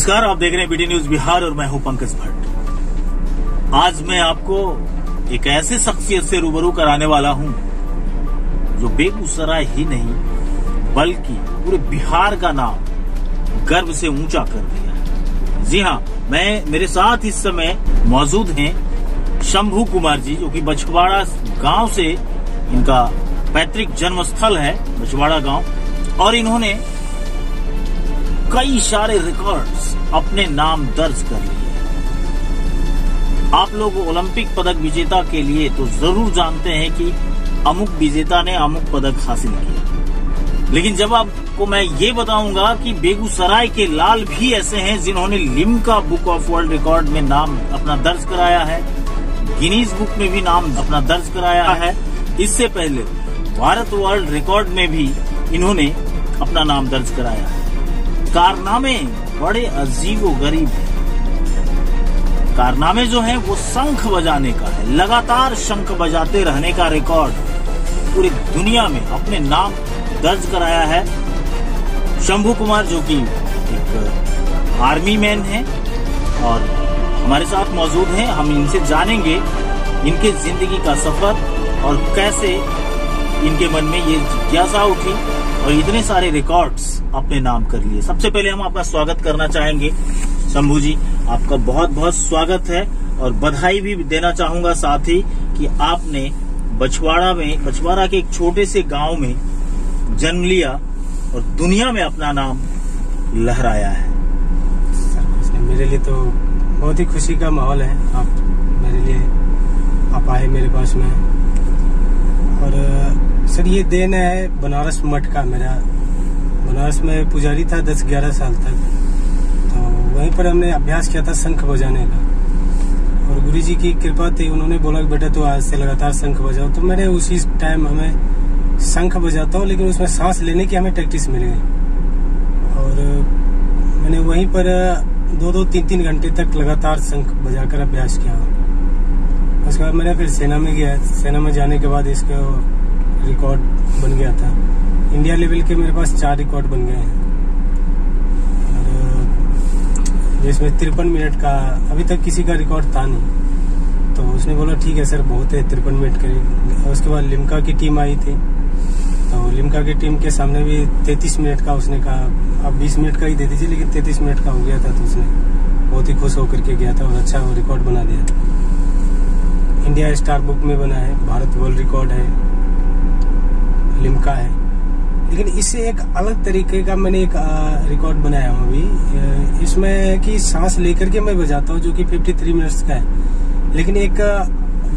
नमस्कार, आप देख रहे हैं बीटी न्यूज बिहार और मैं हूं पंकज भट्ट। आज मैं आपको एक ऐसे शख्सियत से रूबरू कराने वाला हूं जो बेगूसराय ही नहीं बल्कि पूरे बिहार का नाम गर्व से ऊंचा कर दिया है। जी हां, मेरे साथ इस समय मौजूद हैं शंभू कुमार जी, जो कि बछवाड़ा गांव से इनका पैतृक जन्म स्थल है, बछवाड़ा गांव, और इन्होंने कई सारे रिकॉर्ड्स अपने नाम दर्ज कर लिए। आप लोग ओलंपिक पदक विजेता के लिए तो जरूर जानते हैं कि अमुक विजेता ने अमुक पदक हासिल किया, लेकिन जब आपको मैं ये बताऊंगा कि बेगूसराय के लाल भी ऐसे हैं जिन्होंने Limca book of world record में नाम अपना दर्ज कराया है, गिनीज बुक में भी नाम अपना दर्ज कराया है, इससे पहले भारत वर्ल्ड रिकॉर्ड में भी इन्होंने अपना नाम दर्ज कराया है। कारनामे बड़े अजीबो गरीब हैं। कारनामे जो है वो शंख बजाने का है, लगातार शंख बजाते रहने का रिकॉर्ड पूरी दुनिया में अपने नाम दर्ज कराया है शंभू कुमार, जो कि एक आर्मी मैन है और हमारे साथ मौजूद हैं। हम इनसे जानेंगे इनके जिंदगी का सफर और कैसे इनके मन में ये जिज्ञासा उठी और इतने सारे रिकॉर्ड्स अपने नाम कर लिए। सबसे पहले हम आपका स्वागत करना चाहेंगे शंभू जी, आपका बहुत बहुत स्वागत है और बधाई भी देना चाहूंगा साथ ही कि आपने बछवाड़ा के एक छोटे से गांव में जन्म लिया और दुनिया में अपना नाम लहराया है। सर, मेरे लिए तो बहुत ही खुशी का माहौल है। आप मेरे लिए आप आए मेरे पास में, और सर ये देन है बनारस मठ का। मेरा बनारस में पुजारी था 10-11 साल तक, तो वहीं पर हमने अभ्यास किया था शंख बजाने का, और गुरुजी की कृपा थी, उन्होंने बोला कि बेटा तो आज से लगातार शंख बजाओ। तो मैंने उसी टाइम हमें शंख बजाता हूँ, लेकिन उसमें सांस लेने की हमें प्रैक्टिस मिल गई, और मैंने वहीं पर 2-2, 3-3 घंटे तक लगातार शंख बजाकर अभ्यास किया। उसके बाद मैंने फिर सेना में गया। सेना में जाने के बाद इसका रिकॉर्ड बन गया था। इंडिया लेवल के मेरे पास 4 रिकॉर्ड बन गए हैं, और जिसमें 53 मिनट का अभी तक किसी का रिकॉर्ड था नहीं। तो उसने बोला ठीक है सर, बहुत है, 53 मिनट करें। उसके बाद लिम्का की टीम आई थी, तो लिम्का की टीम के सामने भी 33 मिनट का उसने कहा आप 20 मिनट का ही दे दीजिए, लेकिन 33 मिनट का हो गया था। तो उसने बहुत ही खुश होकर के गया था और अच्छा वो रिकॉर्ड बना दिया था। इंडिया स्टार बुक में बना है, भारत वर्ल्ड रिकॉर्ड है, लिम्का है, लेकिन इससे एक अलग तरीके का मैंने एक रिकॉर्ड बनाया हूँ अभी। इसमें कि सांस लेकर के मैं बजाता हूँ, जो कि 53 मिनट्स का है, लेकिन एक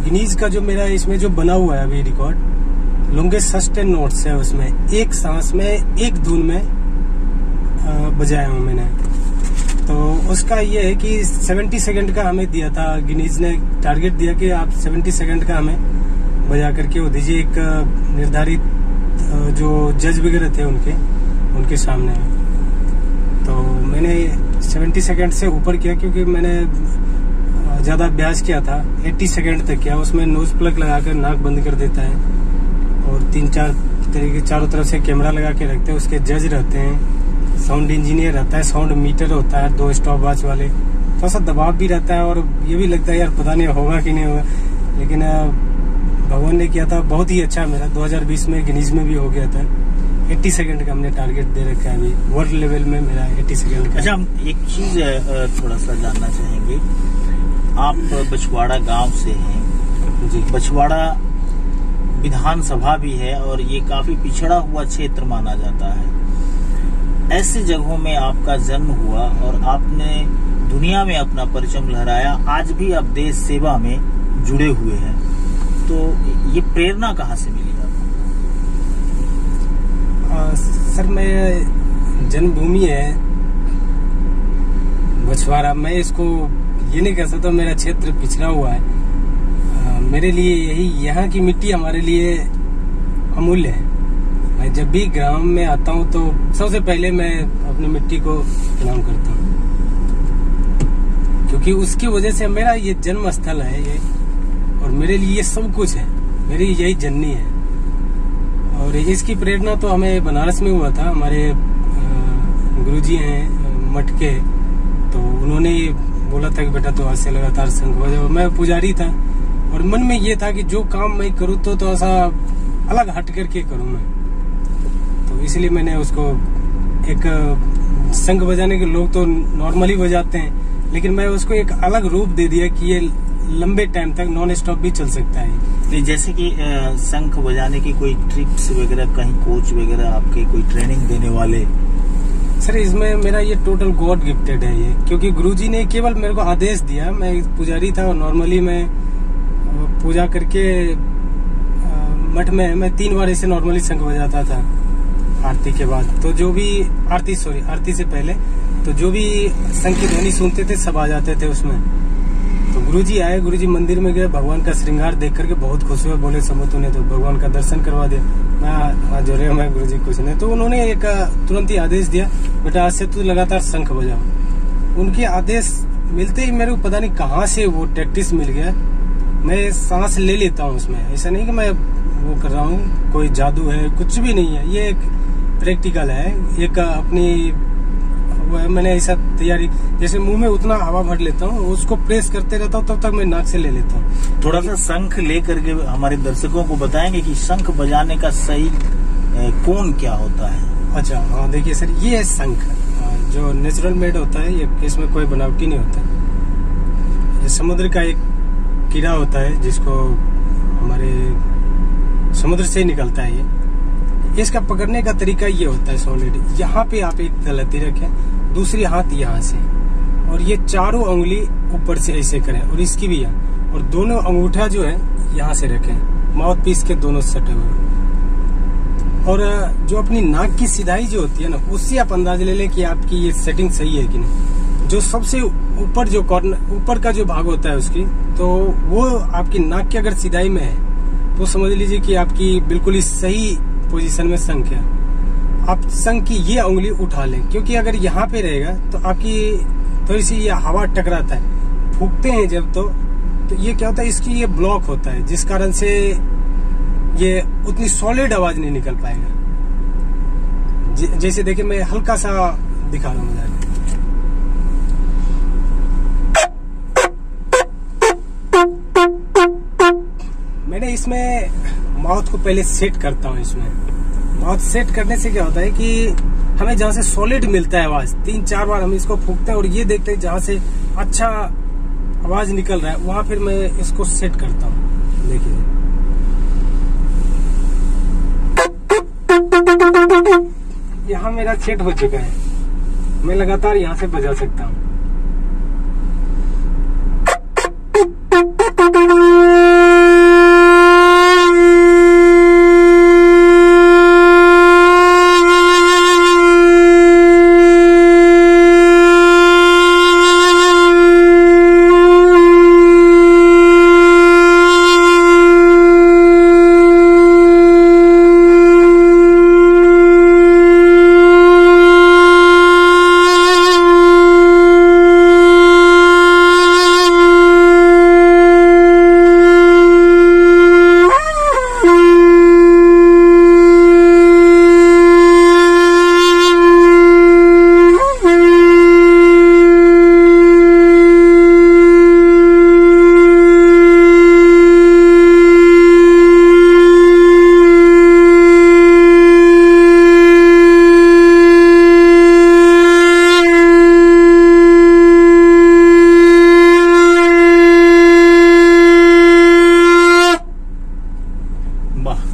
गिनीज का जो मेरा इसमें जो बना हुआ है अभी रिकॉर्ड, लॉन्गेस्ट सस्टेन नोट्स है, उसमें एक सांस में एक धुन में बजाया हूँ मैंने। तो उसका ये है कि 70 सेकंड का हमें दिया था, गिनीज ने टारगेट दिया कि आप 70 सेकंड का हमें बजा करके वो दीजिए, एक निर्धारित जो जज वगैरह थे उनके सामने। तो मैंने 70 सेकंड से ऊपर किया, क्योंकि मैंने ज्यादा अभ्यास किया था। 80 सेकंड तक किया। उसमें नोज प्लग लगाकर नाक बंद कर देता है, और 3-4 तरीके चारों तरफ से कैमरा लगा के रखते हैं। उसके जज रहते हैं, साउंड इंजीनियर रहता है, साउंड मीटर होता है, 2 स्टॉप वॉच वाले, थोड़ा सा दबाव भी रहता है, और ये भी लगता है यार पता नहीं होगा कि नहीं होगा, लेकिन भगवान ने किया था बहुत ही अच्छा। मेरा 2020 में गिनीज में भी हो गया था। 80 सेकंड का हमने टारगेट दे रखा है अभी, वर्ल्ड लेवल में मेरा 80 सेकंड का। अच्छा, हम एक चीज थोड़ा सा जानना चाहेंगे, आप बछवाड़ा गांव से हैं जी। बछवाड़ा विधानसभा भी है और ये काफी पिछड़ा हुआ क्षेत्र माना जाता है। ऐसे जगहों में आपका जन्म हुआ और आपने दुनिया में अपना परचम लहराया। आज भी आप देश सेवा में जुड़े हुए हैं, तो ये प्रेरणा कहाँ से मिली आपको? सर, मैं जन्मभूमि है बछवाड़ा, मैं इसको ये नहीं कह सकता मेरा क्षेत्र पिछड़ा हुआ है। मेरे लिए यही यहाँ की मिट्टी हमारे लिए अमूल्य है। मैं जब भी ग्राम में आता हूँ तो सबसे पहले मैं अपनी मिट्टी को प्रणाम करता हूँ, क्योंकि उसकी वजह से मेरा ये जन्म स्थल है ये, और मेरे लिए ये सब कुछ है, मेरी यही जननी है। और इसकी प्रेरणा तो हमें बनारस में हुआ था। हमारे गुरुजी हैं मठ के, तो उन्होंने बोला था कि बेटा तो आज से लगातार शंख बजाओ। मैं पुजारी था और मन में ये था कि जो काम मैं करूँ तो ऐसा अलग हट करके करूँ मैं। तो इसलिए मैंने उसको एक शंख बजाने के लोग तो नॉर्मली बजाते हैं, लेकिन मैं उसको एक अलग रूप दे दिया कि ये लंबे टाइम तक नॉन स्टॉप भी चल सकता है। जैसे कि शंख बजाने की कोई ट्रिप्स वगैरह, कहीं कोच वगैरह आपके कोई ट्रेनिंग देने वाले? सर इसमें मेरा ये टोटल गॉड गिफ्टेड है ये, क्योंकि गुरुजी ने केवल मेरे को आदेश दिया। मैं पुजारी था और नॉर्मली मैं पूजा करके मठ में मैं 3 बार ऐसे नॉर्मली शंख बजाता था आरती के बाद। तो जो भी आरती से पहले तो जो भी शंख की ध्वनि सुनते थे सब आ जाते थे उसमें। तो गुरुजी आए, गुरुजी मंदिर में गए, भगवान का श्रृंगार देख करके बहुत खुश हुए, बोले समूह तूने तो भगवान का दर्शन करवा दिया। मैं हाथ जोड़े, मैं गुरुजी कुछ नहीं। तो उन्होंने एक तुरंत ही आदेश दिया, बेटा आज से तू लगातार शंख बजाओ। उनके आदेश मिलते ही मेरे को पता नहीं कहाँ से वो प्रैक्टिस मिल गया। मैं सांस ले लेता हूँ उसमें, ऐसा नहीं कि मैं वो कर रहा हूँ, कोई जादू है, कुछ भी नहीं है। ये एक प्रैक्टिकल है, एक अपनी मैंने ऐसा तैयारी, जैसे मुंह में उतना हवा भर लेता हूँ, उसको प्रेस करते रहता हूँ, तब तक मैं नाक से ले लेता हूँ। थोड़ा सा शंख लेकर के हमारे दर्शकों को बताएंगे कि शंख बजाने का सही कोण क्या होता है? अच्छा हाँ, देखिए सर, ये है शंख जो नेचुरल मेड होता है, ये इसमें कोई बनावटी नहीं होता है। ये समुद्र का एक कीड़ा होता है जिसको हमारे समुद्र से निकलता है। ये इसका पकड़ने का तरीका ये होता है सॉलिड। यहाँ पे आप एक तलती रखें, दूसरी हाथ यहाँ से, और ये चारों उंगली ऊपर से ऐसे करें, और इसकी भी यहाँ, और दोनों अंगूठा जो है यहाँ से रखें, माउथ पीस के दोनों सटे हुए। और जो अपनी नाक की सिधाई जो होती है ना, उससे आप अंदाज ले लें कि आपकी ये सेटिंग सही है कि नहीं। जो सबसे ऊपर जो कॉर्नर ऊपर का जो भाग होता है उसकी, तो वो आपकी नाक की अगर सिधाई में है तो समझ लीजिए कि आपकी बिल्कुल ही सही पोजीशन में शंख है। आप शंख की ये उंगली उठा लें, क्योंकि अगर यहाँ पे रहेगा तो आपकी थोड़ी सी ये हवा टकराता है, फूकते हैं जब तो ये क्या होता है, इसकी ये ब्लॉक होता है, जिस कारण से ये उतनी सॉलिड आवाज नहीं निकल पाएगा। जैसे देखिए मैं हल्का सा दिखा रहा हूँ। मैंने इसमें माउथ को पहले सेट करता हूँ। इसमें माउथ सेट करने से क्या होता है कि हमें जहाँ से सॉलिड मिलता है आवाज, 3-4 बार हम इसको फूकते हैं और ये देखते हैं जहाँ से अच्छा आवाज निकल रहा है, वहां फिर मैं इसको सेट करता हूँ। देखिए यहाँ मेरा सेट हो चुका है, मैं लगातार यहाँ से बजा सकता हूँ।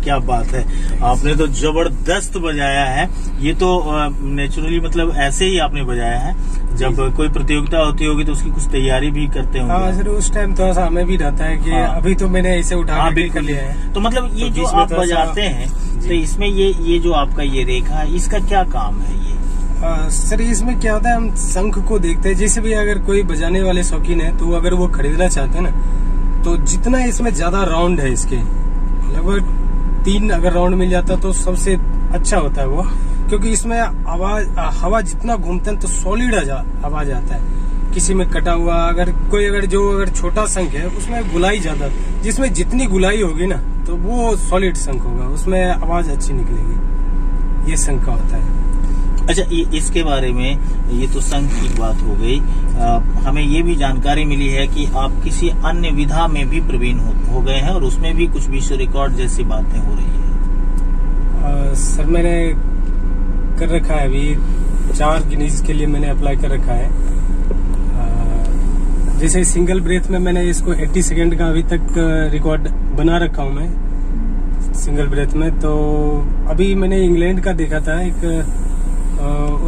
क्या बात है, आपने तो जबरदस्त बजाया है। ये तो नेचुरली मतलब ऐसे ही आपने बजाया है। जब कोई प्रतियोगिता होती होगी तो उसकी कुछ तैयारी भी करते होंगे? हाँ सर, उस टाइम तो ऐसा हमें भी रहता है कि अभी तो मैंने ऐसे उठा कर लिया है। तो मतलब ये जो आप बजाते हैं तो इसमें ये जो आपका ये रेखा है, इसका क्या काम है? ये सर इसमें क्या होता है, हम शंख को देखते हैं। जैसे भी अगर कोई बजाने वाले शौकीन है तो अगर वो खरीदना चाहते हैं ना, तो जितना इसमें ज्यादा राउंड है, इसके लगभग 3 अगर राउंड मिल जाता तो सबसे अच्छा होता है वो, क्योंकि इसमें आवाज हवा जितना घूमते हैं तो सॉलिड आवाज आता है। किसी में कटा हुआ अगर छोटा शंख है उसमें गुलाई ज्यादा, जिसमें जितनी गुलाई होगी ना तो वो सॉलिड शंख होगा, उसमें आवाज अच्छी निकलेगी। ये शंख का होता है। अच्छा, इसके बारे में, ये तो संघ की बात हो गई, हमें ये भी जानकारी मिली है कि आप किसी अन्य विधा में भी प्रवीण हो गए हैं और उसमें भी कुछ विश्व रिकॉर्ड जैसी बातें हो रही है। सर मैंने कर रखा है, अभी 4 गिनीज के लिए मैंने अप्लाई कर रखा है। जैसे सिंगल ब्रेथ में मैंने इसको 80 सेकेंड का अभी तक रिकॉर्ड बना रखा हूं मैं सिंगल ब्रेथ में। तो अभी मैंने इंग्लैंड का देखा था, एक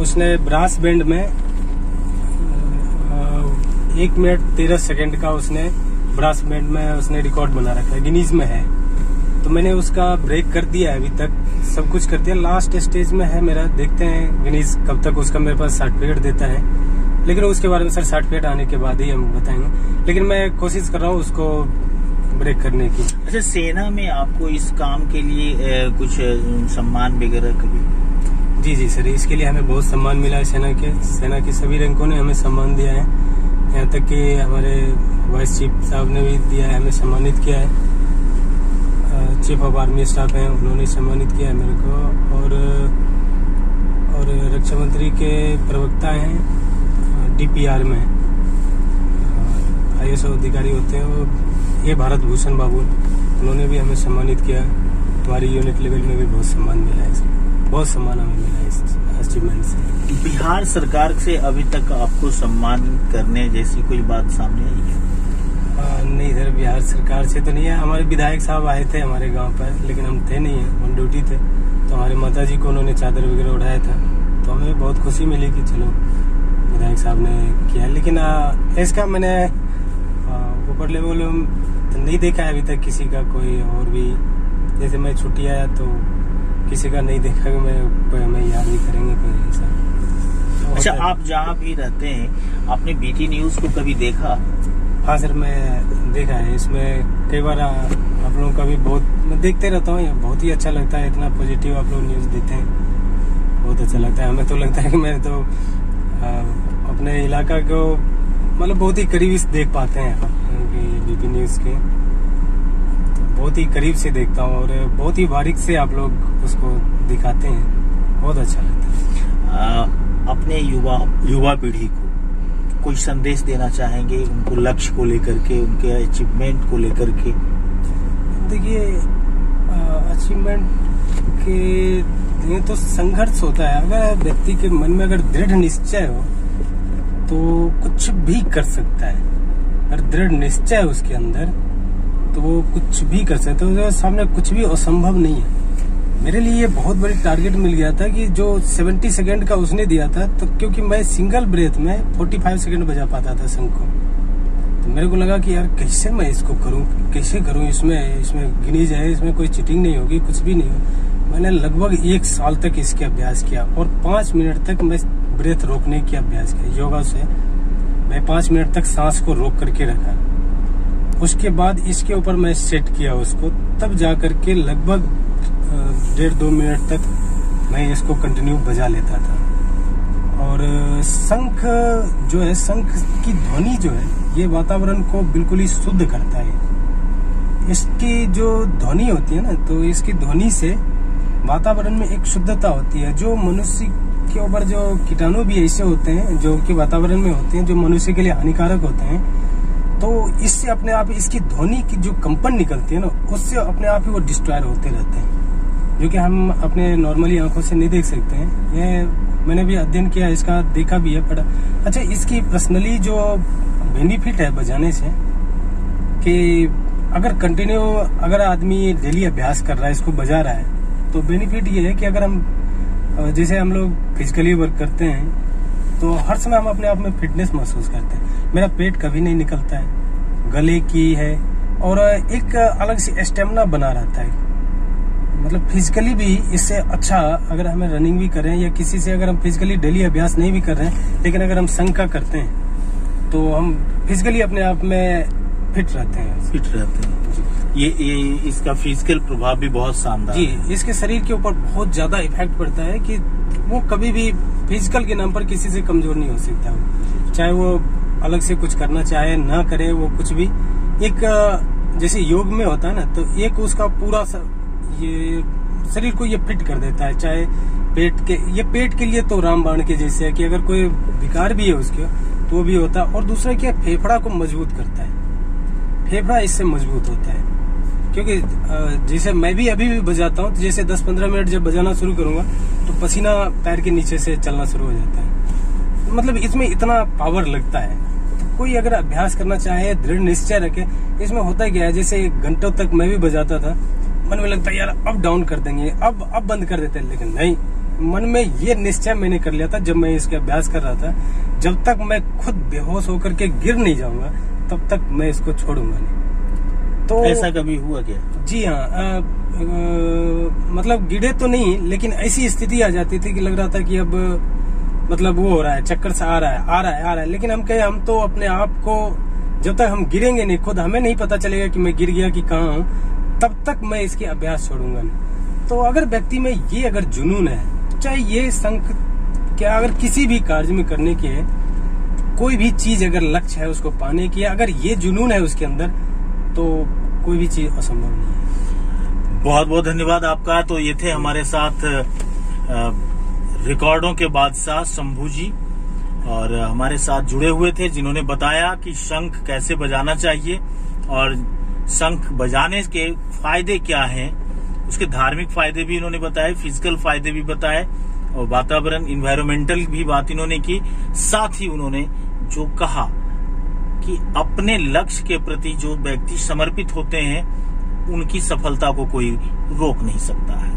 उसने ब्रास बैंड में 1 मिनट 13 सेकेंड का उसने ब्रास बैंड में उसने रिकॉर्ड बना रखा है, गिनीज में है। तो मैंने उसका ब्रेक कर दिया है, अभी तक सब कुछ कर दिया, लास्ट स्टेज में है मेरा। देखते हैं गिनीज कब तक उसका मेरे पास सर्टिफिकेट देता है, लेकिन उसके बारे में सर सर्टिफिकेट आने के बाद ही हम बताएंगे। लेकिन मैं कोशिश कर रहा हूँ उसको ब्रेक करने की। अच्छा, सेना में आपको इस काम के लिए कुछ सम्मान वगैरह कभी? जी सर, इसके लिए हमें बहुत सम्मान मिला है। सेना के सभी रैंकों ने हमें सम्मान दिया है, यहाँ तक कि हमारे वाइस चीफ साहब ने भी दिया है, हमें सम्मानित किया है। चीफ ऑफ आर्मी स्टाफ हैं, उन्होंने सम्मानित किया है मेरे को। और रक्षा मंत्री के प्रवक्ता हैं DPR में, IAS अधिकारी होते हैं वो, ये भारत भूषण बाबू, उन्होंने भी हमें सम्मानित किया। हमारी यूनिट लेवल में भी बहुत सम्मान मिला है, बहुत सम्मान हमें मिला है इस अचीवमेंट से। बिहार सरकार से अभी तक आपको सम्मान करने जैसी कोई बात सामने आई है? नहीं सर, बिहार सरकार से तो नहीं है। हमारे विधायक साहब आए थे हमारे गांव पर, लेकिन हम थे नहीं है, ऑन ड्यूटी थे। तो हमारे माता जी को उन्होंने चादर वगैरह उड़ाया था, तो हमें बहुत खुशी मिली कि चलो विधायक साहब ने किया। लेकिन इसका मैंने ऊपर लेवल नहीं देखा है अभी तक किसी का, कोई और भी। जैसे मैं छुट्टी आया तो किसी का नहीं देखा कि मैं याद भी करेंगे कोई ऐसा। अच्छा, आप जहाँ भी रहते हैं, आपने BT न्यूज को कभी देखा? हाँ सर, मैं देखा है। इसमें कई बार आप लोगों का भी बहुत मैं देखते रहता हूँ, बहुत ही अच्छा लगता है। इतना पॉजिटिव आप लोग न्यूज देते हैं, बहुत अच्छा लगता है। हमें तो लगता है कि मैं तो अपने इलाका को मतलब बहुत ही करीब से देख पाते हैं BP न्यूज के, तो बहुत ही करीब से देखता हूँ और बहुत ही बारीक से आप लोग उसको दिखाते हैं, बहुत अच्छा लगता है। अपने युवा पीढ़ी को कोई संदेश देना चाहेंगे, उनको लक्ष्य को लेकर के, उनके अचीवमेंट को लेकर के? देखिए, अचीवमेंट के लिए तो संघर्ष होता है। अगर व्यक्ति के मन में अगर दृढ़ निश्चय हो तो कुछ भी कर सकता है। अगर दृढ़ निश्चय है उसके अंदर तो वो कुछ भी कर सकता है, तो सामने कुछ भी असंभव नहीं है। मेरे लिए ये बहुत बड़ी टारगेट मिल गया था कि जो 70 सेकेंड का उसने दिया था, तो क्योंकि मैं सिंगल ब्रेथ में 45 सेकेंड बजा पाता था संघ को, तो मेरे को लगा कि यार कैसे मैं इसको करूं, कैसे करूं। इसमें गिनीज है, इसमें कोई चीटिंग नहीं होगी, कुछ भी नहीं होगी। मैंने लगभग 1 साल तक इसके अभ्यास किया और 5 मिनट तक मैं ब्रेथ रोकने की अभ्यास किया। योगा से मैं 5 मिनट तक सांस को रोक करके रखा, उसके बाद इसके ऊपर मैं सेट किया उसको, तब जा करके लगभग 1.5-2 मिनट तक मैं इसको कंटिन्यू बजा लेता था। और शंख जो है, शंख की ध्वनि जो है, ये वातावरण को बिल्कुल ही शुद्ध करता है। इसकी जो ध्वनि होती है ना, तो इसकी ध्वनि से वातावरण में एक शुद्धता होती है। जो मनुष्य के ऊपर जो कीटाणु भी ऐसे होते हैं जो कि वातावरण में होते हैं, जो मनुष्य के लिए हानिकारक होते हैं, तो इससे अपने आप इसकी ध्वनि की जो कंपन निकलती है ना, उससे अपने आप ही वो डिस्ट्रॉय होते रहते हैं, जो कि हम अपने नॉर्मली आंखों से नहीं देख सकते हैं। ये मैंने भी अध्ययन किया, इसका देखा भी है, पढ़ा। अच्छा, इसकी पर्सनली जो बेनिफिट है बजाने से, कि अगर आदमी डेली अभ्यास कर रहा है, इसको बजा रहा है, तो बेनिफिट ये है कि अगर हम जैसे हम लोग फिजिकली वर्क करते हैं तो हर समय हम अपने आप में फिटनेस महसूस करते हैं। मेरा पेट कभी नहीं निकलता है, गले की है, और एक अलग सी स्टेमिना बना रहता है। मतलब फिजिकली भी इससे अच्छा, अगर हमें रनिंग भी करें या किसी से अगर हम फिजिकली डेली अभ्यास नहीं भी कर रहे हैं, लेकिन अगर हम संघ का करते हैं तो हम फिजिकली अपने आप में फिट रहते हैं। ये इसका फिजिकल प्रभाव भी बहुत शानदार जी। इसके शरीर के ऊपर बहुत ज्यादा इफेक्ट पड़ता है कि वो कभी भी फिजिकल के नाम पर किसी से कमजोर नहीं हो सकता। चाहे वो अलग से कुछ करना चाहे ना करे, वो कुछ भी एक जैसे योग में होता है ना, तो एक उसका पूरा ये शरीर को ये फिट कर देता है। चाहे ये पेट के लिए तो रामबाण के जैसे है कि अगर कोई विकार भी है उसके तो भी होता है। और दूसरा क्या, फेफड़ा को मजबूत करता है, फेफड़ा इससे मजबूत होता है। क्योंकि जैसे मैं भी अभी भी बजाता हूँ, तो जैसे 10-15 मिनट जब बजाना शुरू करूंगा तो पसीना पैर के नीचे से चलना शुरू हो जाता है। मतलब इसमें इतना पावर लगता है। तो कोई अगर अभ्यास करना चाहे, दृढ़ निश्चय रखे। इसमें होता क्या है, जैसे घंटों तक मैं भी बजाता था, मन में लगता है यार अब डाउन कर देंगे, अब बंद कर देते हैं, लेकिन नहीं, मन में ये निश्चय मैंने कर लिया था जब मैं इसके अभ्यास कर रहा था, जब तक मैं खुद बेहोश होकर के गिर नहीं जाऊंगा तब तक मैं इसको छोड़ूंगा नहीं। तो ऐसा कभी हुआ क्या? जी हाँ, मतलब गिरे तो नहीं, लेकिन ऐसी स्थिति आ जाती थी कि लग रहा था कि अब मतलब वो हो रहा है, चक्कर सा आ रहा है। लेकिन हम तो अपने आप को, जब तक हम गिरेंगे नहीं, खुद हमें नहीं पता चलेगा कि मैं गिर गया कि कहाँ हूँ, तब तक मैं इसके अभ्यास छोड़ूंगा नहीं। तो अगर व्यक्ति में ये अगर जुनून है, चाहे ये संक क्या, अगर किसी भी कार्य में करने की है, कोई भी चीज अगर लक्ष्य है उसको पाने की, अगर ये जुनून है उसके अंदर, तो कोई भी चीज असंभव नहीं है। बहुत बहुत धन्यवाद आपका। तो ये थे हमारे साथ रिकॉर्डों के बादशाह शंभू जी, और हमारे साथ जुड़े हुए थे, जिन्होंने बताया कि शंख कैसे बजाना चाहिए और शंख बजाने के फायदे क्या हैं। उसके धार्मिक फायदे भी इन्होंने बताए, फिजिकल फायदे भी बताए, और वातावरण, इन्वायरमेंटल भी बात इन्होंने की। साथ ही उन्होंने जो कहा कि अपने लक्ष्य के प्रति जो व्यक्ति समर्पित होते हैं, उनकी सफलता को कोई रोक नहीं सकता है।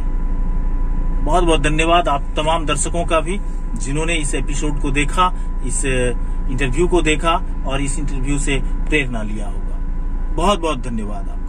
बहुत बहुत धन्यवाद आप तमाम दर्शकों का भी, जिन्होंने इस एपिसोड को देखा, इस इंटरव्यू को देखा और इस इंटरव्यू से प्रेरणा लिया होगा। बहुत बहुत धन्यवाद आप।